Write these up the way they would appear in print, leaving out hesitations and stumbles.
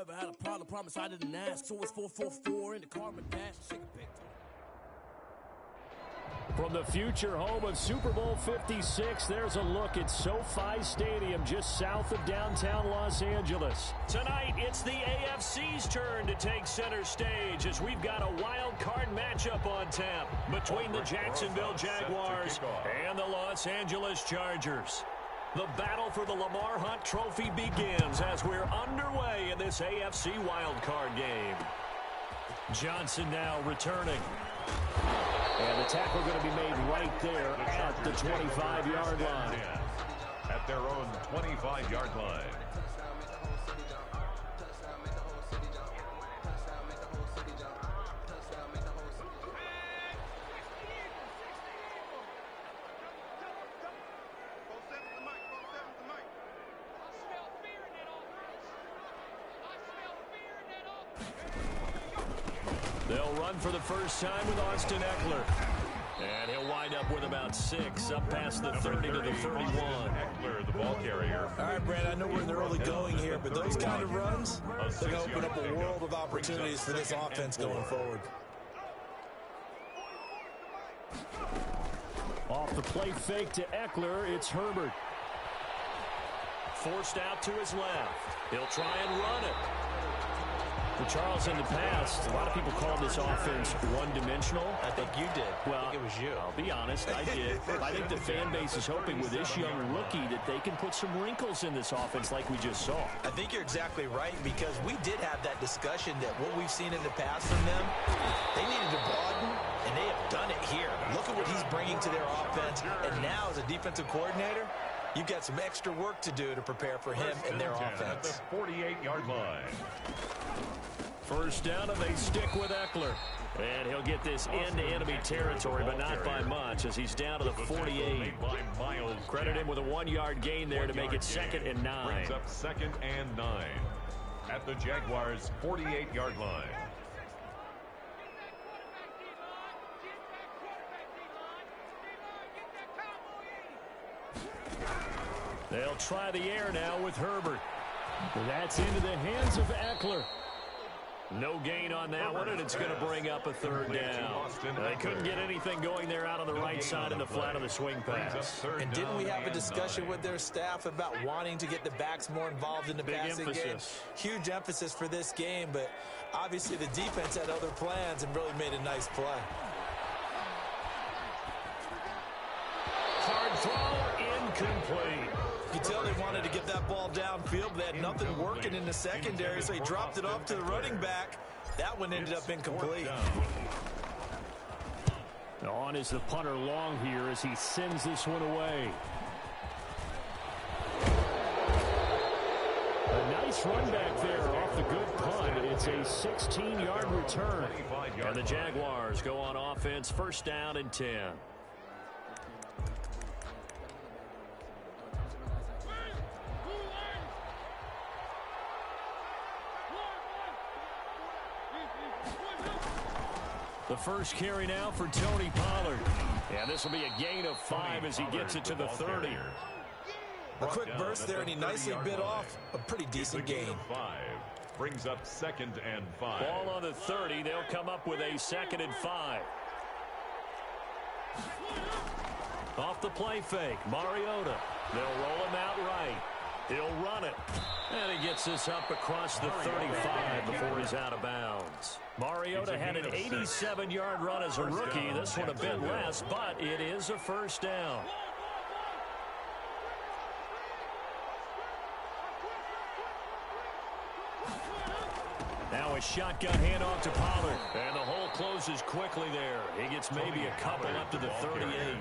ever had a problem, promise I didn't ask. So it's 444 in the car, my dash, shake a big toe. From the future home of Super Bowl 56, there's a look at SoFi Stadium just south of downtown Los Angeles. Tonight, it's the AFC's turn to take center stage as we've got a wild card matchup on tap between the Jacksonville Jaguars and the Los Angeles Chargers. The battle for the Lamar Hunt Trophy begins as we're underway in this AFC wildcard game. Johnson now returning. And the tackle going to be made right there at the 25-yard line. At their own 25-yard line. They'll run for the first time with Austin Ekeler. And he'll wind up with about 6, up past the 30 to the 31. Ekeler, the ball carrier. All right, Brad, I know we're in the early going here, but those kind of runs, they're going to open up a world of opportunities for this offense going forward. Off the play fake to Ekeler, it's Herbert. Forced out to his left. He'll try and run it. For Charles, in the past, a lot of people call this offense one-dimensional. I think you did. Well, I think it was you. I'll be honest, I did. I think the fan base is hoping with this young rookie that they can put some wrinkles in this offense like we just saw. I think you're exactly right, because we did have that discussion that what we've seen in the past from them, they needed to broaden, and they have done it here. Look at what he's bringing to their offense, and now as a defensive coordinator, you've got some extra work to do to prepare for him and their offense. At the 48-yard line. First down, and they stick with Ekeler. And he'll get this into enemy territory, but not by much, as he's down to the 48. Credit him with a 1-yard gain there to make it 2nd and 9. Brings up 2nd and 9 at the Jaguars' 48-yard line. They'll try the air now with Herbert. That's into the hands of Ekeler. No gain on that one, and it's going to bring up a 3rd down. They couldn't get anything going there out on the right side in the flat of the swing pass. And didn't we have a discussion with their staff about wanting to get the backs more involved in the passing game? Huge emphasis for this game, but obviously the defense had other plans and really made a nice play. Hard throw, incomplete. You can tell they wanted to get that ball downfield, but they had nothing working in the secondary, so he dropped it off to the running back. That one ended up incomplete. On is the punter Long here as he sends this one away. A nice run back there off the good punt. It's a 16-yard return. And the Jaguars go on offense, 1st down and 10. The first carry now for Tony Pollard. And this will be a gain of 5 as he gets it to the 30. A quick burst there, and he nicely bit off a pretty decent gain. 5 brings up 2nd and 5. Ball on the 30. They'll come up with a 2nd and 5. Off the play fake, Mariota. They'll roll him out right. He'll run it. And he gets this up across the 35 before he's out of bounds. Mariota had an 87-yard run as a rookie. This one a bit less, but it is a 1st down. Now a shotgun handoff to Pollard. And the hole closes quickly there. He gets maybe a couple up to the 38.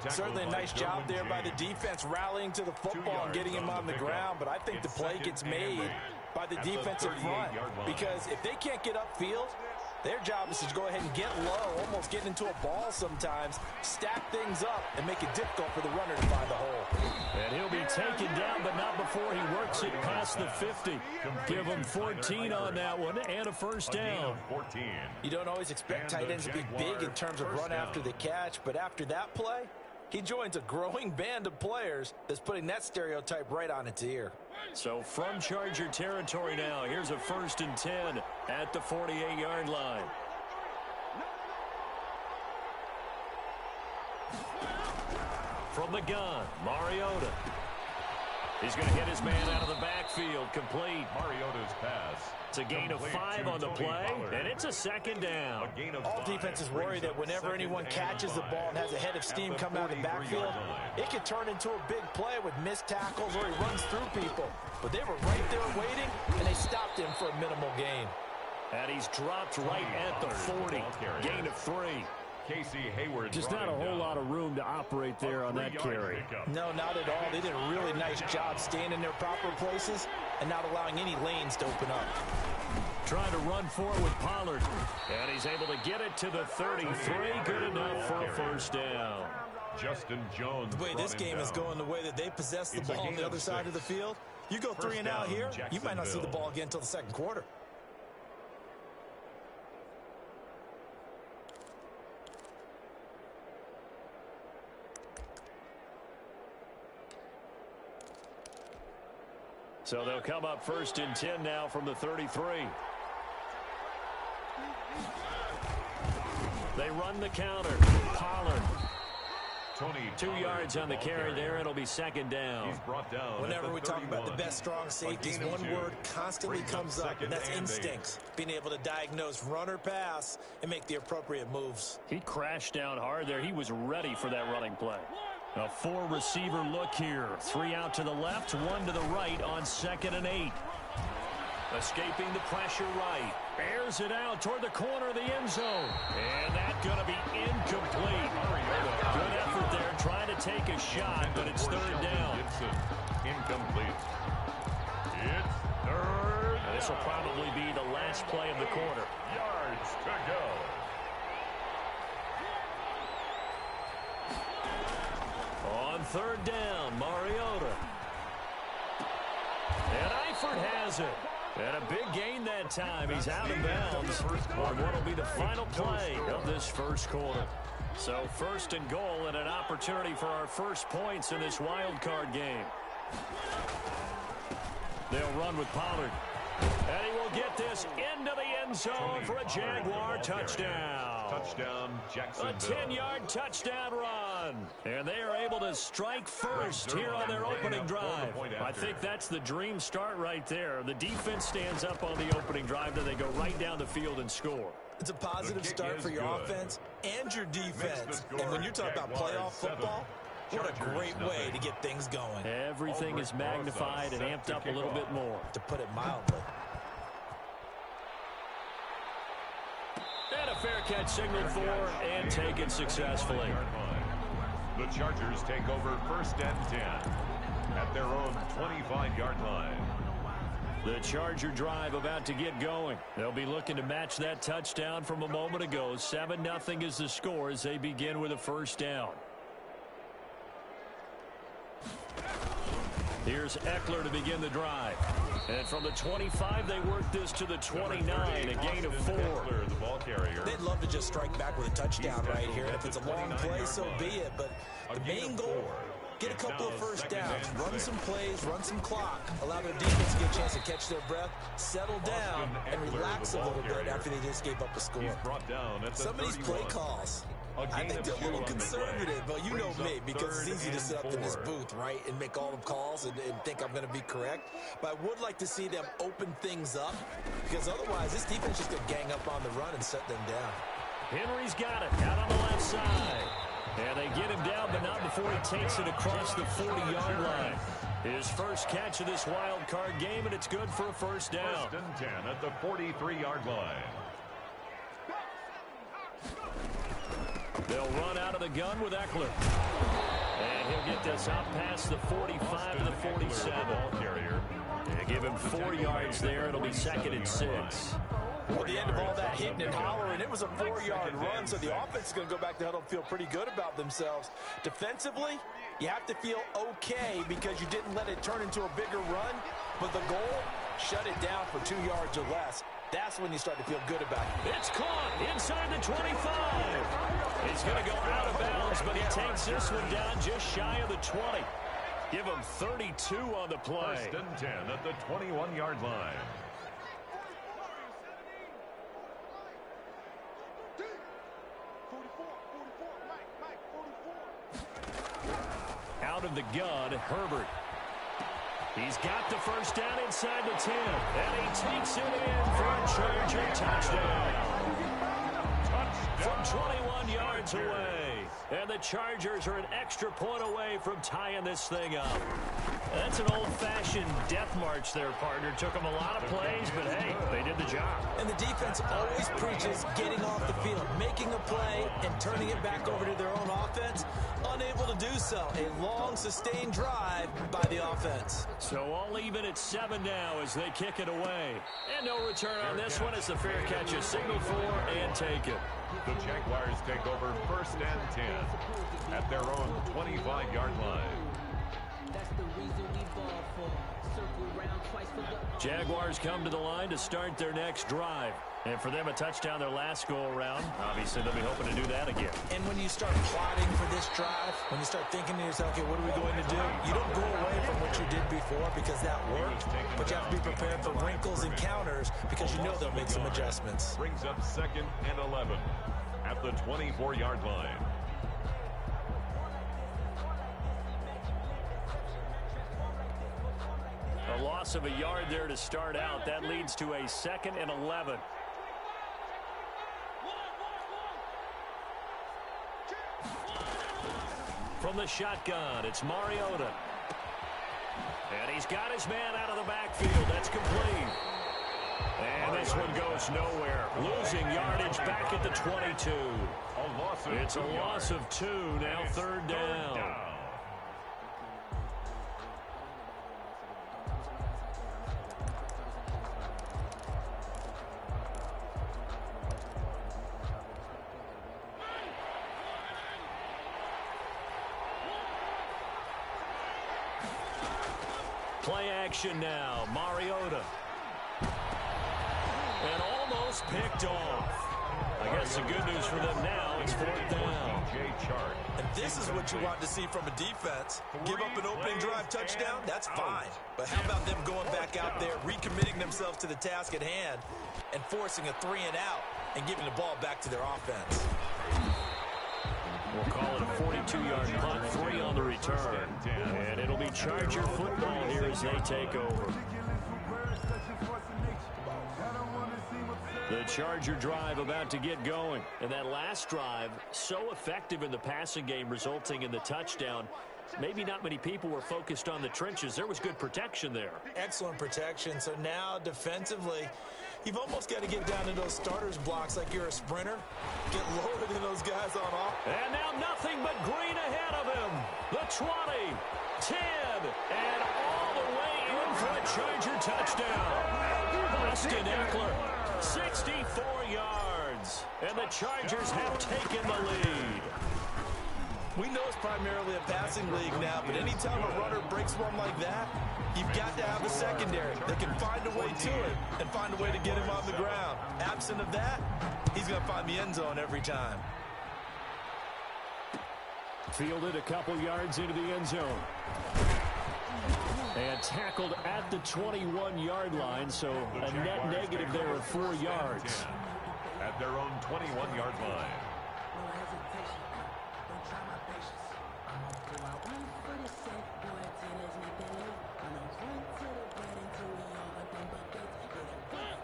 Certainly a nice job there by the defense rallying to the football and getting him on the ground, but I think the play gets made by the defensive front, because if they can't get upfield, their job is to go ahead and get low, almost get into a ball sometimes, stack things up, and make it difficult for the runner to find the hole. And he'll be taken down, but not before he works it past the 50. Give him 14 on that one, and a 1st down. You don't always expect tight ends to be big in terms of run after the catch, but after that play, He joins a growing band of players that's putting that stereotype right on its ear. So from Charger territory now, here's a 1st and 10 at the 48-yard line. From the gun, Mariota. He's going to hit his man out of the backfield. Complete. Mariota's pass. It's a gain of 5 on the play, and it's a 2nd down. All defenses worry that whenever anyone catches the ball and has a head of steam coming out of the backfield, it can turn into a big play with missed tackles or he runs through people. But they were right there waiting, and they stopped him for a minimal gain. And he's dropped right at the 40. Gain of 3. Casey Hayward. Just not a whole lot of room to operate there on that carry. No, not at all. They did a really nice job staying in their proper places and not allowing any lanes to open up. Trying to run forward with Pollard. And he's able to get it to the 33. Good enough for a 1st down. Justin Jones. The way this game is going, the way that they possess the ball on the other side of the field, you go 3 and out here, you might not see the ball again until the 2nd quarter. So they'll come up 1st and 10 now from the 33. They run the counter. Pollard. 2 yards on the carry there. It'll be 2nd down. He's brought down. Whenever we talk about the best strong safeties, one word constantly comes up, and that's instincts. Being able to diagnose run or pass and make the appropriate moves. He crashed down hard there. He was ready for that running play. A 4-receiver look here. 3 out to the left, 1 to the right on 2nd and 8. Escaping the pressure right. Airs it out toward the corner of the end zone. And that's going to be incomplete. Good effort there trying to take a shot, but it's 3rd down. Incomplete. It's 3rd. And this will probably be the last play of the quarter. Yards to go. On 3rd down, Mariota. And Eifert has it. And a big gain that time. He's out of bounds on what will be the final play of this 1st quarter. So 1st and goal and an opportunity for our first points in this wild card game. They'll run with Pollard. And he will get this into the end zone for a Jaguar touchdown. Touchdown, Jacksonville. A 10-yard touchdown run. And they are able to strike first here on their opening drive. I think that's the dream start right there. The defense stands up on the opening drive, then they go right down the field and score. It's a positive start for your offense and your defense. And when you're talking about playoff football, what a great way to get things going. Everything is magnified and amped up a little bit more. To put it mildly. And a fair catch signaled for and taken successfully. The Chargers take over 1st and 10 at their own 25-yard line. The Charger drive about to get going. They'll be looking to match that touchdown from a moment ago. 7-0 is the score as they begin with a 1st down. Here's Eckler to begin the drive. And from the 25, they work this to the 29, a gain of 4. The ball carrier. They'd love to just strike back with a touchdown right here. And if it's a long play, so be it. But the main goal, get a couple of 1st downs, run some plays, run some clock, allow their defense to get a chance to catch their breath, settle down, and relax a little bit after they just gave up a score. Some of these play calls, I think they're a little conservative, but you know me, because it's easy to sit up in this booth, right, and make all the calls and think I'm going to be correct. But I would like to see them open things up, because otherwise this defense just going to gang up on the run and shut them down. Henry's got it out on the left side. And they get him down, but not before he takes it across the 40-yard line. His first catch of this wild card game, and it's good for a 1st down. 1st and 10 at the 43-yard line. They'll run out of the gun with Eckler. And he'll get this up past the 45 to the 47. They give him 4 yards there. It'll be 2nd and 6. Well, the end of all that hitting and hollering, it was a 4-yard run, so the offense is going to go back to huddle and feel pretty good about themselves. Defensively, you have to feel okay because you didn't let it turn into a bigger run, but the goal, shut it down for 2 yards or less. that's when you start to feel good about it. It's caught inside the 25. He's going to go out of bounds, but he takes this one down just shy of the 20. Give him 32 on the play. First and 10 at the 21-yard line. Out of the gun, Herbert. He's got the first down inside the 10, and he takes it in for a Charger touchdown. From 21 yards away. And the Chargers are an extra point away from tying this thing up. That's an old-fashioned death march there, partner. Took them a lot of plays, but hey, they did the job. And the defense always preaches getting off the field, making a play, and turning it back over to their own offense. Unable to do so. A long, sustained drive by the offense. So all even at 7 now as they kick it away. And no return on this one as the fair catch is signaled for and taken. The Jaguars take over first and 10 at their own 25-yard line. Jaguars come to the line to start their next drive. And for them, a touchdown their last go-around. Obviously, they'll be hoping to do that again. And when you start plotting for this drive, when you start thinking to yourself, okay, what are we going to do? You don't go away from what you did before because that worked, but you have to be prepared for wrinkles and counters because you know they'll make some adjustments. Brings up second and 11 at the 24-yard line. A loss of a yard there to start out. That leads to a second and 11. From the shotgun, it's Mariota. And he's got his man out of the backfield. That's complete. And this one goes nowhere. Losing yardage back at the 22. It's a loss of 2, now third down. Play action now. Mariota. And almost picked off. I guess the good news for them now, it's fourth down. And this is what you want to see from a defense. Give up an opening drive touchdown, that's fine. But how about them going back out there, recommitting themselves to the task at hand, and forcing a 3 and out, and giving the ball back to their offense. We'll call it a 42-yard punt, 3 on the return. And it'll be Charger football here as they take over. The Charger drive about to get going. And that last drive, so effective in the passing game, resulting in the touchdown. Maybe not many people were focused on the trenches. There was good protection there. Excellent protection. So now defensively, you've almost got to get down to those starters blocks like you're a sprinter. Get lower than those guys on off. And now nothing but green ahead of him. The 20, 10, and all the way in for a Charger touchdown. Austin Eckler, 64 yards. And the Chargers have taken the lead. We know it's primarily a passing league now, but anytime a runner breaks one like that, you've got to have a secondary that can find a way to it and find a way to get him on the ground. Absent of that, he's going to find the end zone every time. Fielded a couple yards into the end zone. And tackled at the 21-yard line, so a net negative there of 4 yards. At their own 21-yard line.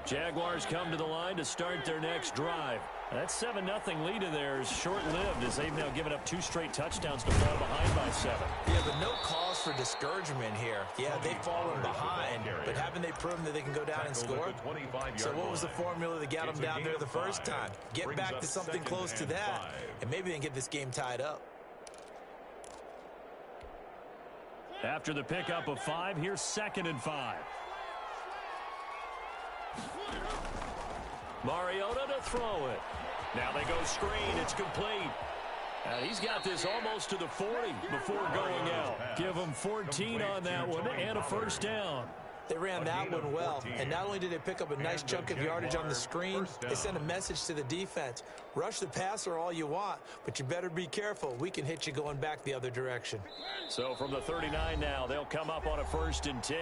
Jaguars come to the line to start their next drive. That 7-0 lead of theirs short-lived as they've now given up 2 straight touchdowns to fall behind by 7. Yeah, but no cause for discouragement here. Yeah, they've fallen behind, but haven't they proven that they can go down and score? So what was the formula that got them down there the first time? Get back to something close to that, and maybe they can get this game tied up. After the pickup of 5, here's 2nd and 5. Mariota to throw it. Now they go screen. It's complete. He's got this almost to the 40 before going out. Give him 14 on that one and a first down. They ran that one well, and not only did they pick up a nice chunk of yardage on the screen, they sent a message to the defense. Rush the passer all you want, but you better be careful. We can hit you going back the other direction. So from the 39 now, they'll come up on a 1st and 10.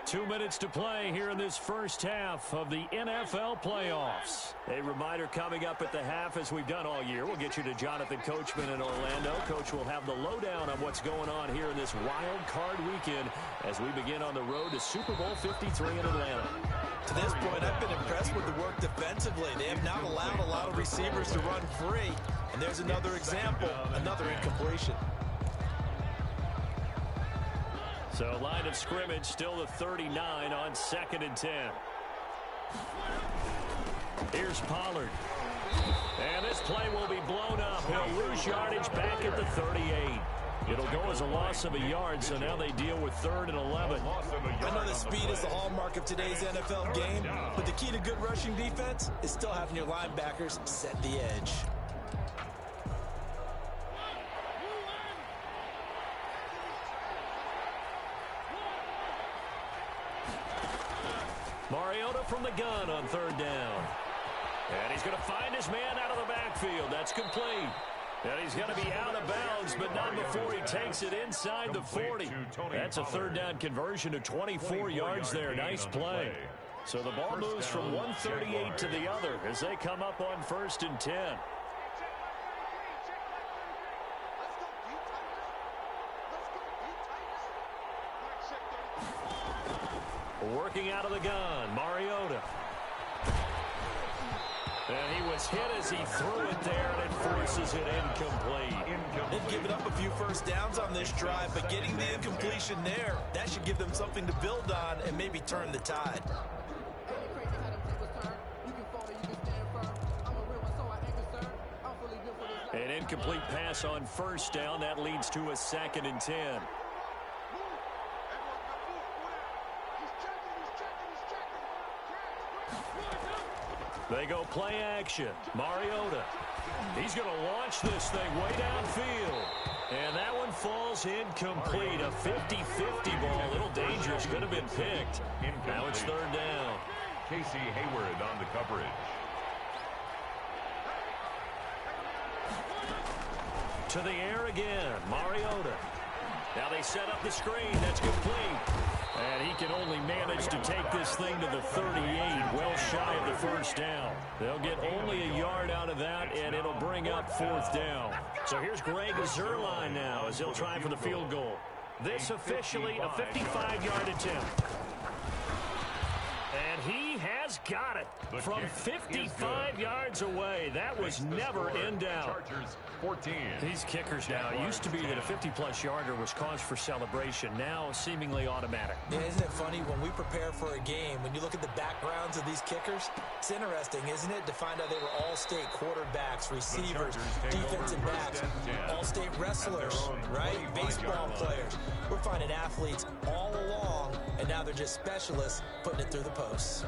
2 minutes to play here in this first half of the NFL playoffs. A reminder coming up at the half, as we've done all year. We'll get you to Jonathan Coachman in Orlando. Coach will have the lowdown on what's going on here in this wild card weekend as we begin on the road to Super Bowl 53 in Atlanta. To this point, I've been impressed with the work defensively. They have not allowed a lot of receivers to run free. And there's another example, another incompletion. So line of scrimmage still the 39 on 2nd and 10. Here's Pollard. And this play will be blown up. He'll lose yardage back at the 38. It'll go as a loss of a yard, so now they deal with 3rd and 11. I know that speed is the hallmark of today's NFL game, but the key to good rushing defense is still having your linebackers set the edge. Mariota from the gun on 3rd down. And he's going to find his man out of the backfield. That's complete. And he's going to be out of bounds, but not before he takes it inside the 40. That's a 3rd down conversion to 24 yards there. Nice play. So the ball moves from 138 to the other as they come up on 1st and 10. Working out of the gun, Mariota. And he was hit as he threw it there, and it forces it incomplete. They've given up a few first downs on this drive, but getting the incompletion there, that should give them something to build on and maybe turn the tide. An incomplete pass on 1st down. That leads to a 2nd and 10. They go play action. Mariota. He's going to launch this thing way downfield. And that one falls incomplete. A 50-50 ball. A little dangerous. Could have been picked. Now it's 3rd down. Casey Hayward on the coverage. To the air again. Mariota. Now they set up the screen. That's complete. And he can only manage to take this thing to the 38, well shy of the 1st down. They'll get only a yard out of that, and it'll bring up 4th down. So here's Greg Zuerlein now as he'll try for the field goal. This officially a 55-yard attempt. And he has got it from 55 yards away. That was never in doubt. 14. These kickers now, it used to be that a 50-plus yarder was cause for celebration. Now seemingly automatic. Yeah, isn't it funny when we prepare for a game, when you look at the backgrounds of these kickers, it's interesting, isn't it, to find out they were all-state quarterbacks, receivers, defensive backs, all-state wrestlers, right? Baseball players. We're finding athletes all along, and now they're just specialists putting it through the posts.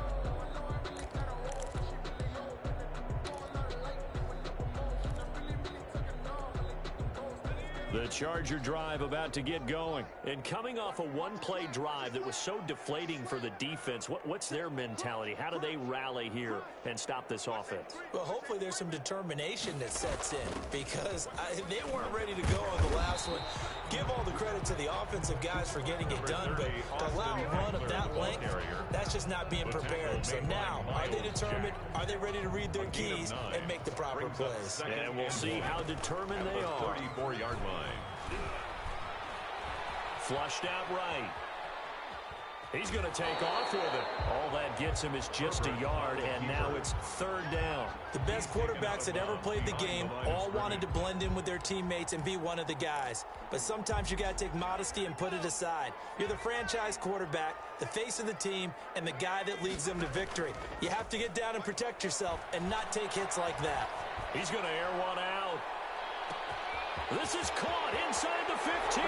The Charger drive about to get going. And coming off a one-play drive that was so deflating for the defense, what's their mentality? How do they rally here and stop this offense? Well, hopefully there's some determination that sets in because they weren't ready to go on the last one. Give all the credit to the offensive guys for getting it done, but to allow a run of that length, that's just not being prepared. So now, are they determined? Are they ready to read their keys and make the proper plays? And we'll see how determined they are. 34-yard line. Flushed out right. He's going to take off with it. All that gets him is just a yard, and now it's 3rd down. The best quarterbacks that ever played the game all wanted to blend in with their teammates and be one of the guys. But sometimes you got to take modesty and put it aside. You're the franchise quarterback, the face of the team, and the guy that leads them to victory. You have to get down and protect yourself and not take hits like that. He's going to air one out. This is caught inside the 15.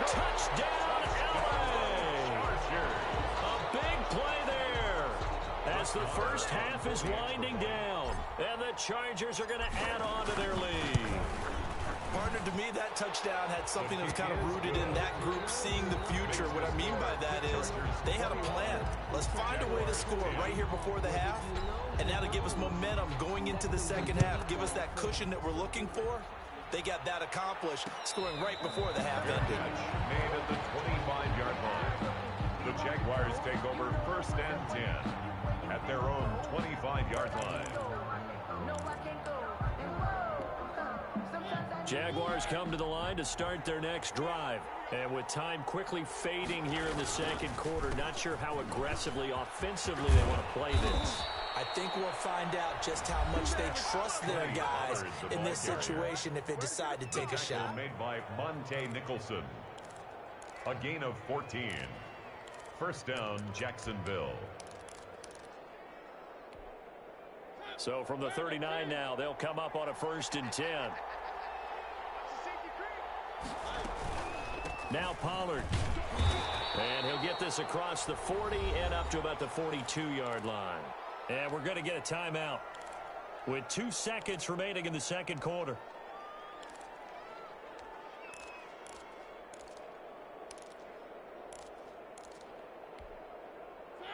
Touchdown, LA. A big play there as the first half is winding down. And the Chargers are going to add on to their lead. Partner, to me, that touchdown had something that was kind of rooted in that group seeing the future. What I mean by that is they had a plan. Let's find a way to score right here before the half, and that'll give us momentum going into the second half, give us that cushion that we're looking for. They got that accomplished, scoring right before the half ended. Made at the 25-yard line. The Jaguars take over 1st and 10 at their own 25-yard line. Jaguars come to the line to start their next drive. And with time quickly fading here in the second quarter, not sure how aggressively, offensively they want to play this. I think we'll find out just how much they trust their guys in this situation if they decide to take a shot. Made by Monte Nicholson. A gain of 14. 1st down, Jacksonville. So from the 39 now, they'll come up on a 1st and 10. Now Pollard. And he'll get this across the 40 and up to about the 42-yard line. And we're going to get a timeout with 2 seconds remaining in the second quarter.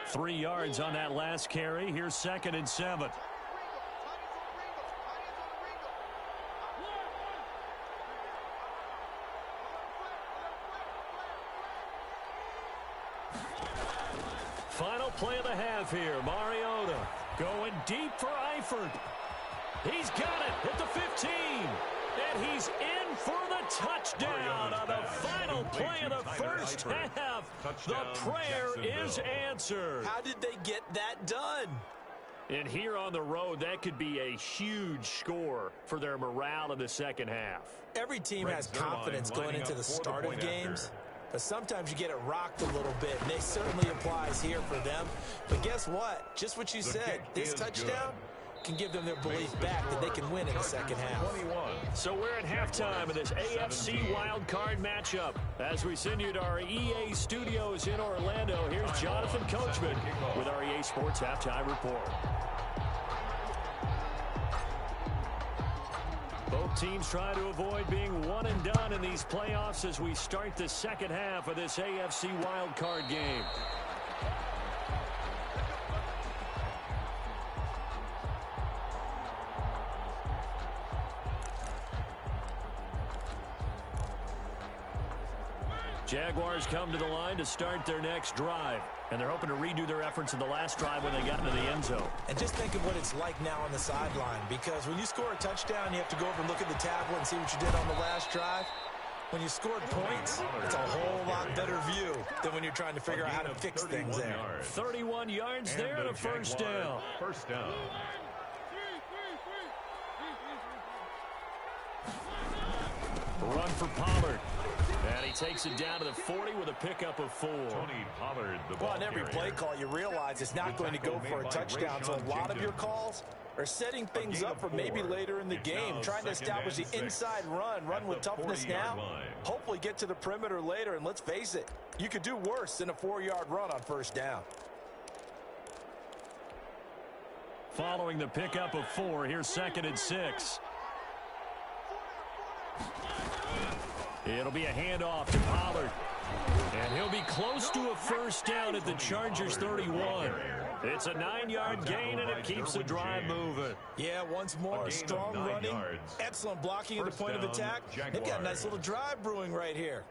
Three yards on that last carry. Here's 2nd and 7. Final play of the half here. Mariota going deep for Eifert. He's got it at the 15. And he's in for the touchdown on the final play of the first half. The prayer is answered. How did they get that done? And here on the road, that could be a huge score for their morale in the second half. Every team has confidence going into the start of games. But sometimes you get it rocked a little bit, and it certainly applies here for them. But guess what? Just what you said, this touchdown can give them their belief back that they can win in the second half. So we're at halftime of this AFC wild card matchup. As we send you to our EA studios in Orlando, here's Jonathan Coachman with our EA Sports Halftime Report. Both teams try to avoid being one and done in these playoffs as we start the second half of this AFC wildcard game. Jaguars come to the line to start their next drive. And they're hoping to redo their efforts in the last drive when they got into the end zone. And just think of what it's like now on the sideline. Because when you score a touchdown, you have to go over and look at the tablet and see what you did on the last drive. When you scored points, it's a whole lot better view than when you're trying to figure out how to fix things there. 31 yards there and a first down. First down. Run for Pollard. And he takes it down to the 40 with a pickup of 4. Tony Pollard, the ball on every play call, you realize it's not going to go for a touchdown. So a lot of your calls are setting things up for maybe later in the game, trying to establish the inside run with toughness now. Hopefully get to the perimeter later, and let's face it, you could do worse than a 4-yard run on first down. Following the pickup of 4, here's 2nd and 6. It'll be a handoff to Pollard. And he'll be close to a first down at the Chargers 31. It's a 9-yard gain, and it keeps the drive moving. Yeah, once more, strong running, excellent blocking at the point of attack. They've got a nice little drive brewing right here.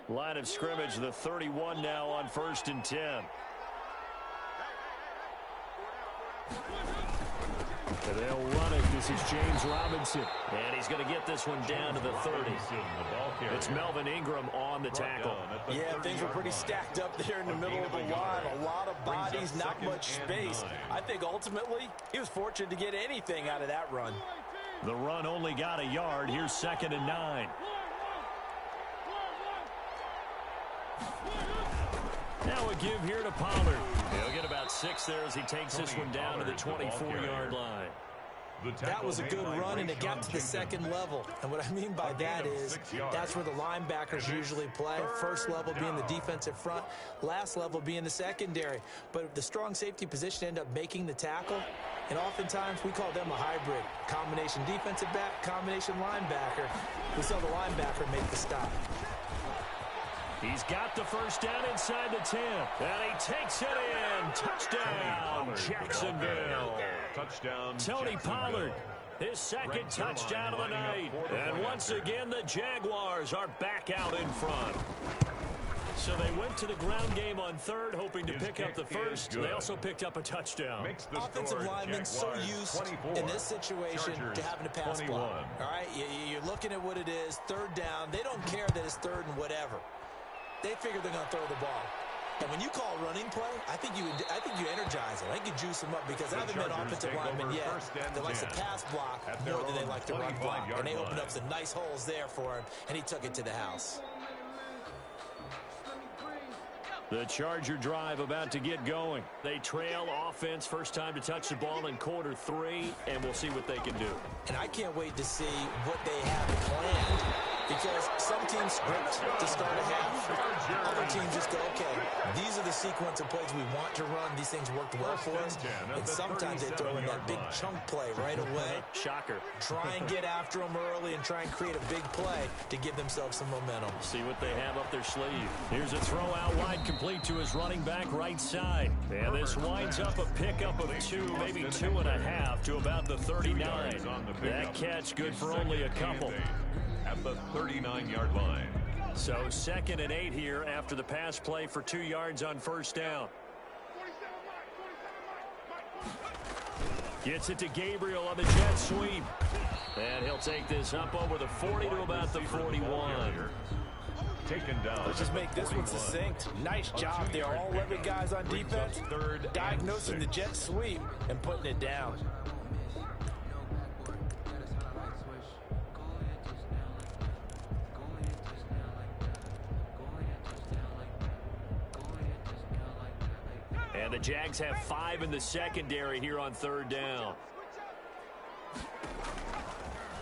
Line of scrimmage, the 31 now on 1st and 10. And they'll run it. This is James Robinson. And he's going to get this one down to the 30. It's Melvin Ingram on the tackle. Yeah, things were pretty stacked up there in the middle of the line. A lot of bodies, not much space. I think ultimately he was fortunate to get anything out of that run. The run only got a yard. Here's 2nd and 9. Now a give here to Pollard. He'll get about 6 there as he takes this one down to the 24-yard line. That was a good run, and it got to the second level. And what I mean by that is that's where the linebackers usually play. First level being the defensive front, last level being the secondary. But the strong safety position ended up making the tackle, and oftentimes we call them a hybrid. Combination defensive back, combination linebacker. We saw the linebacker make the stop. He's got the first down inside the 10. And he takes it in. Touchdown, Jacksonville. Touchdown, Tony Pollard, his second touchdown of the night. And once again, the Jaguars are back out in front. So they went to the ground game on third, hoping to pick up the first. They also picked up a touchdown. Offensive linemen so used in this situation to having to pass block. All right, you're looking at what it is, third down. They don't care that it's third and whatever. They figure they're going to throw the ball. And when you call running play, I think you energize it. I think you juice them up because I haven't been offensive lineman yet that likes to pass block more than they like to run block. And they opened up some nice holes there for him, and he took it to the house. The Charger drive about to get going. They trail offense, first time to touch the ball in quarter 3, and we'll see what they can do. And I can't wait to see what they have planned, because some teams script to start a half. Other teams just go, okay, these are the sequence of plays we want to run. These things worked well for us. And sometimes they throw in that big chunk play right away. Shocker. Try and get after them early and try and create a big play to give themselves some momentum. See what they have up their sleeve. Here's a throw out wide, complete to his running back right side. And this winds up a pickup of 2, maybe 2.5 to about the 39. That catch good for only a couple. At the 39-yard line. So 2nd and 8 here after the pass play for 2 yards on first down. Gets it to Gabriel on the jet sweep. And he'll take this up over the 40 to about the 41. Taken down. Let's just make this one succinct. Nice job there. All 11 guys on defense diagnosing the jet sweep and putting it down. And the Jags have 5 in the secondary here on third down.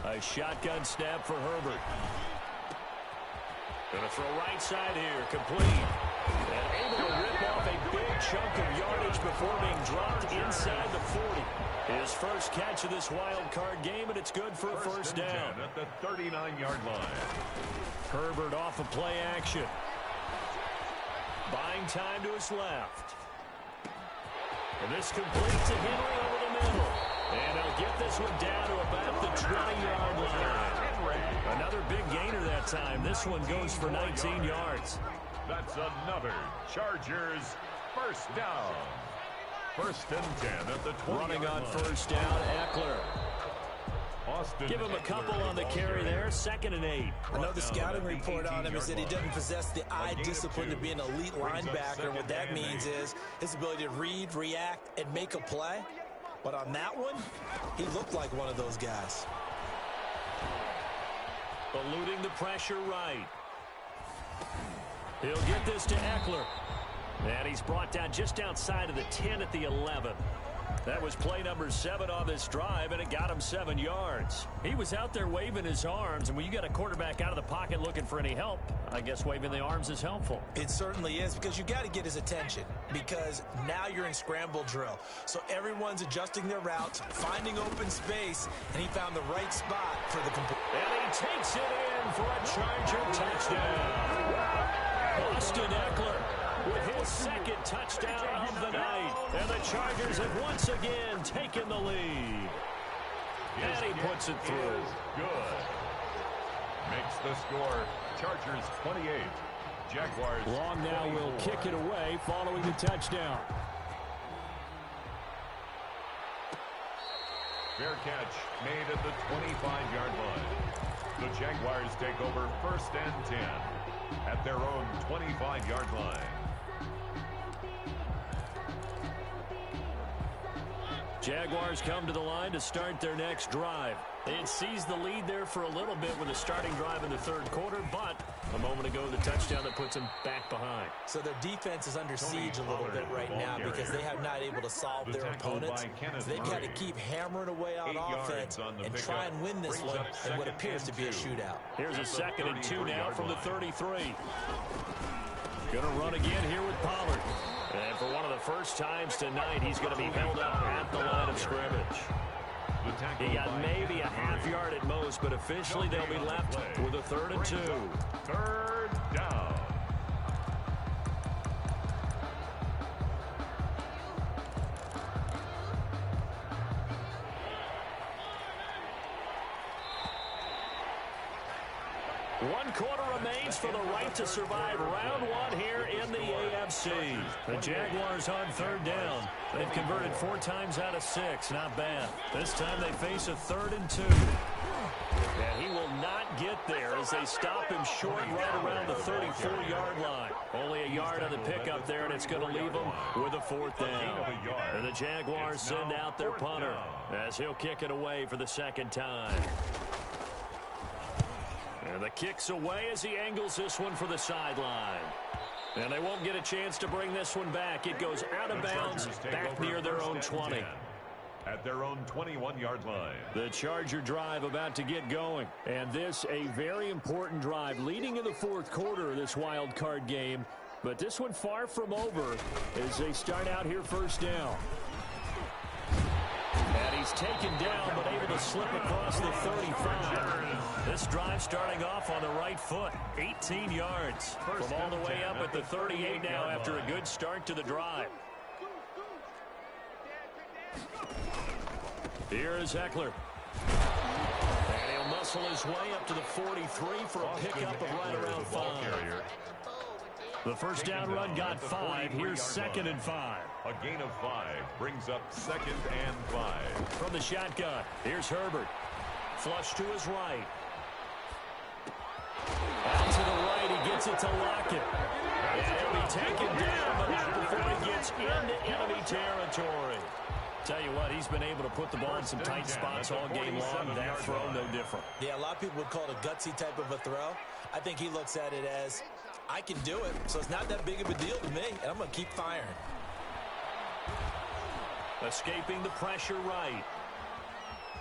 A shotgun snap for Herbert. Going to throw right side here, complete. And able to rip off a big chunk of yardage before being dropped inside the 40. His first catch of this wild card game, and it's good for a first down. At the 39-yard line. Herbert off of play action. Buying time to his left. And this completes to Henry over the middle. And he'll get this one down to about the 20-yard line. Another big gainer that time. This one goes for 19 yards. That's another Chargers first down. 1st and 10 at the 20. Running on first down, Eckler. Give him a couple on the carry there. 2nd and 8. Another scouting report on him is that he doesn't possess the eye discipline to be an elite linebacker. What that means is his ability to read, react, and make a play. But on that one, he looked like one of those guys. Eluding the pressure right. He'll get this to Eckler. And he's brought down just outside of the 10 at the 11. That was play number 7 on this drive, and it got him 7 yards. He was out there waving his arms, and when you got a quarterback out of the pocket looking for any help, I guess waving the arms is helpful. It certainly is, because you got to get his attention, because now you're in scramble drill. So everyone's adjusting their routes, finding open space, and he found the right spot for the complete. And he takes it in for a Charger touchdown. Austin Eckler with his 2nd touchdown of the night. And the Chargers have once again taken the lead. And he puts it through. Good. Makes the score Chargers 28. Jaguars. Long now 24. will kick it away following the touchdown. Fair catch made at the 25-yard line. The Jaguars take over 1st and 10 at their own 25-yard line. Jaguars come to the line to start their next drive. It sees the lead there for a little bit with a starting drive in the 3rd quarter, but A moment ago, the touchdown that puts them back behind. So their defense is under siege a little bit right now because they have not able to solve their opponents. So they've got to keep hammering away on offense and try and win this one in what appears to be a shootout. Here's a 2nd and 2 now from the 33. Going to run again here with Pollard. And for one of the first times tonight, he's going to be held up at the line of scrimmage. He got maybe a half yard at most, but officially they'll be left with a 3rd and 2. 3rd down. One quarter remains for the right to survive round 1 here in the AFC. The Jaguars on 3rd down. They've converted 4 times out of 6. Not bad. This time they face a 3rd and 2. And he will not get there as they stop him short right around the 34-yard line. Only a yard on the pickup there, and it's going to leave him with a 4th down. And the Jaguars send out their punter as he'll kick it away for the 2nd time. And the kick's away as he angles this one for the sideline. And they won't get a chance to bring this one back. It goes out of bounds back near their own 20. At their own 21-yard line. The Charger drive about to get going. And this a very important drive leading in the 4th quarter of this wild card game. But this one far from over as they start out here 1st down. And he's taken down but able to slip across the 35. This drive starting off on the right foot. 18 yards from all the way up at the 38 now after a good start to the drive. Here is Eckler. And he'll muscle his way up to the 43 for a pickup of right around 5. The 1st down run got 5. Here's 2nd and 5. A gain of 5 brings up 2nd and 5. From the shotgun, here's Herbert. Flush to his right. Out to the right, he gets it to Lockett. And he'll be taken down, but not before he gets into enemy territory. Tell you what, he's been able to put the ball in some tight spots all game long. That throw, no different. Yeah, a lot of people would call it a gutsy type of a throw. I think he looks at it as, I can do it, so it's not that big of a deal to me, and I'm going to keep firing. Escaping the pressure right.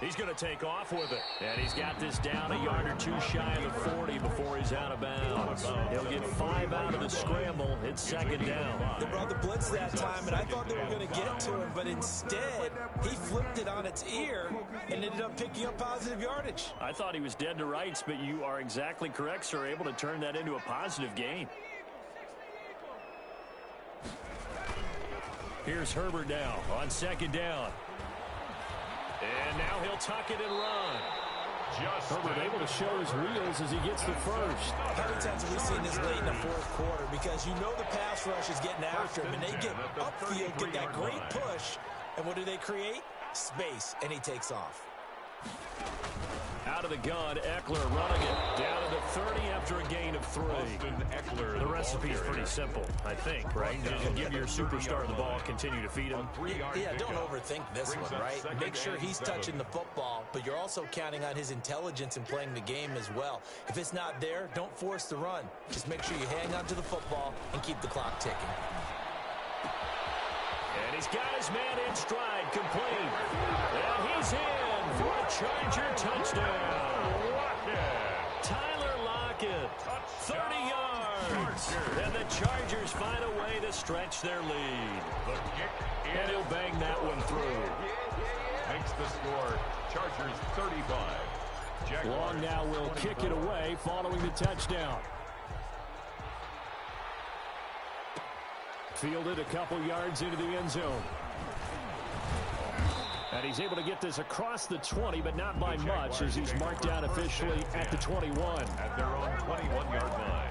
He's going to take off with it. And he's got this down a yard or 2 shy of the 40 before he's out of bounds. He'll get 5 out of the scramble. It's 2nd down. They brought the blitz that time, and I thought they were going to get to him, but instead, he flipped it on its ear and ended up picking up positive yardage. I thought he was dead to rights, but you are exactly correct, sir. Able to turn that into a positive gain. Here's Herbert now on 2nd down. And now he'll tuck it and run. Herbert able to show his wheels as he gets the 1st. How many times have we seen this late in the 4th quarter? Because you know the pass rush is getting after him, and they get upfield, get that great push. And what do they create? Space, and he takes off. Out of the gun, Eckler running it down to the 30 after a gain of 3. The recipe is pretty simple, I think, right? Just give your superstar the ball, continue to feed him. Yeah, don't overthink this one, right? Make sure he's touching the football, but you're also counting on his intelligence in playing the game as well. If it's not there, don't force the run. Just make sure you hang on to the football and keep the clock ticking. And he's got his man in stride, complete. And he's in for a Charger touchdown. Tyler Lockett, 30 yards. And the Chargers find a way to stretch their lead. And he'll bang that one through. Makes the score Chargers 35. Long now will kick it away following the touchdown. Fielded a couple yards into the end zone. And he's able to get this across the 20, but not by much, as he's marked out officially at the 21. At their own 21-yard line.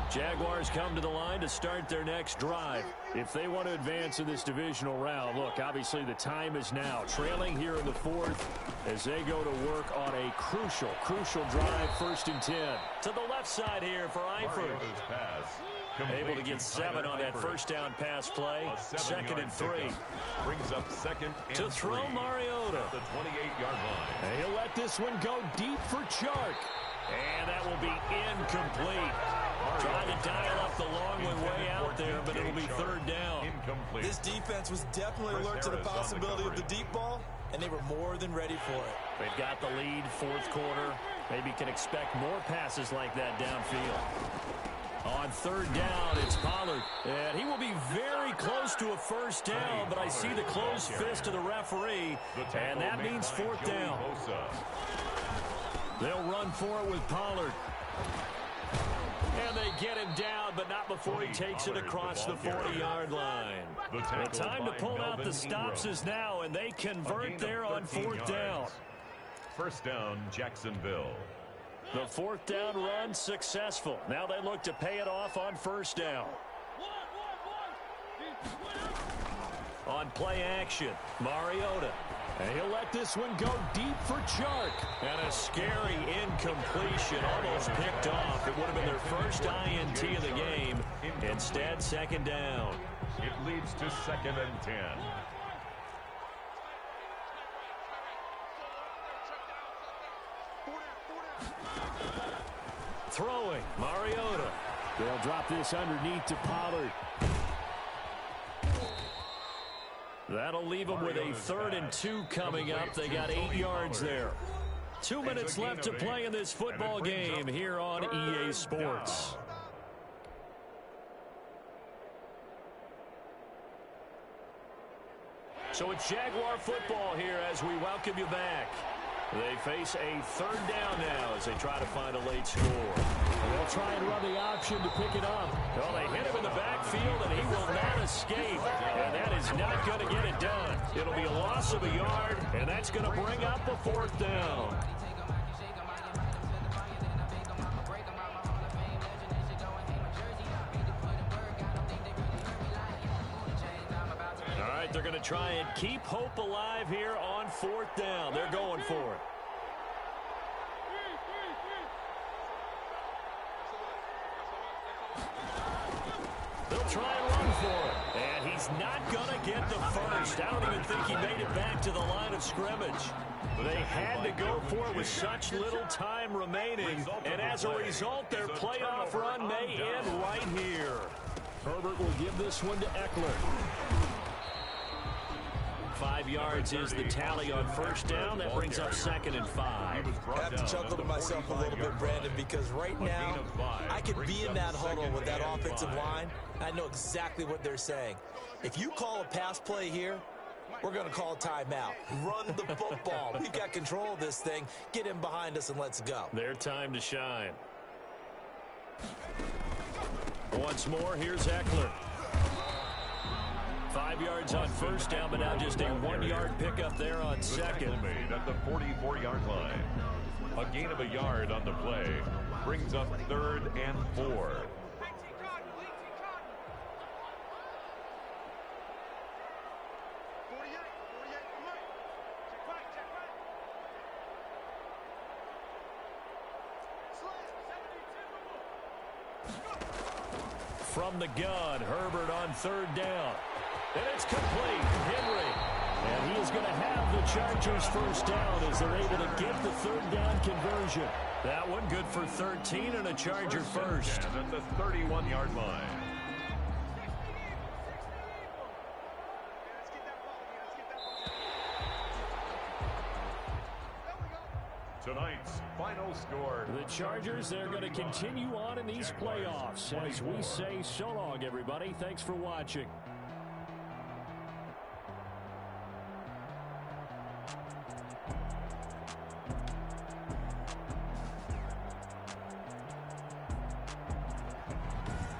Jaguars come to the line to start their next drive. If they want to advance in this divisional round, look, obviously the time is now. Trailing here in the 4th as they go to work on a crucial drive, 1st and 10. To the left side here for Eifert. Able to get 7 on that 1st down pass play. 2nd and 3. Brings up 2nd and to throw 3. Mariota. The 28-yard line. And he'll let this one go deep for Chark. And that will be incomplete. Trying to dial up the long way out there, but it'll be third down. Incomplete. This defense was definitely alert to the possibility of the deep ball, and they were more than ready for it. They've got the lead, fourth quarter. Maybe can expect more passes like that downfield. On third down, it's Pollard. And he will be very close to a first down, but I see the closed fist of the referee, and that means fourth down. They'll run for it with Pollard. And they get him down, but not before he takes it across the 40-yard line. The time to pull out the stops is now, and they convert there on fourth down. First down, Jacksonville. The fourth down run successful. Now they look to pay it off on first down. On play action, Mariota. And he'll let this one go deep for Chark. And a scary incompletion, almost picked off. It would have been their first INT of the game. Instead, second down. It leads to 2nd and 10. Throwing, Mariota. They'll drop this underneath to Pollard. That'll leave them with a 3rd and 2 coming up. They got 8 yards there. 2 minutes left to play in this football game here on EA Sports. So it's Jaguar football here as we welcome you back. They face a 3rd down now as they try to find a late score. They'll try and run the option to pick it up. Well, they hit him in the backfield, and he will not escape. And that is not going to get it done. It'll be a loss of a yard, and that's going to bring up a 4th down. All right, they're going to try and keep hope alive here on 4th down. They're going for it. They'll try and run for it. And he's not going to get the first. I don't even think he made it back to the line of scrimmage. They had to go for it with such little time remaining. And as a result, their playoff run may end right here. Herbert will give this one to Eckler. 5 yards is the tally on first down. That brings up 2nd and 5. I have to chuckle to myself a little bit, Brandon, because right now I could be in that huddle with that offensive line. I know exactly what they're saying. If you call a pass play here, we're going to call a timeout. Run the football. We've got control of this thing. Get in behind us and let's go. Their time to shine. Once more, here's Eckler. 5 yards on first down, but now just a 1-yard pickup there on second. Made at the 44-yard line. A gain of a yard on the play brings up 3rd and 4. From the gun, Herbert on 3rd down. And it's complete. Henry. And he is going to have the Chargers first down as they're able to get the 3rd down conversion. That one good for 13 and a Charger first. And at the 31-yard line. Tonight's final score. The Chargers, they're going to continue on in these playoffs. As we say so long, everybody. Thanks for watching.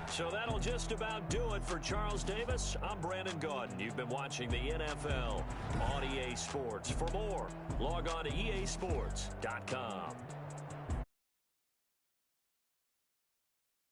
So that'll just about do it for Charles Davis. I'm Brandon Gaudin. You've been watching the NFL on EA Sports. For more, log on to easports.com.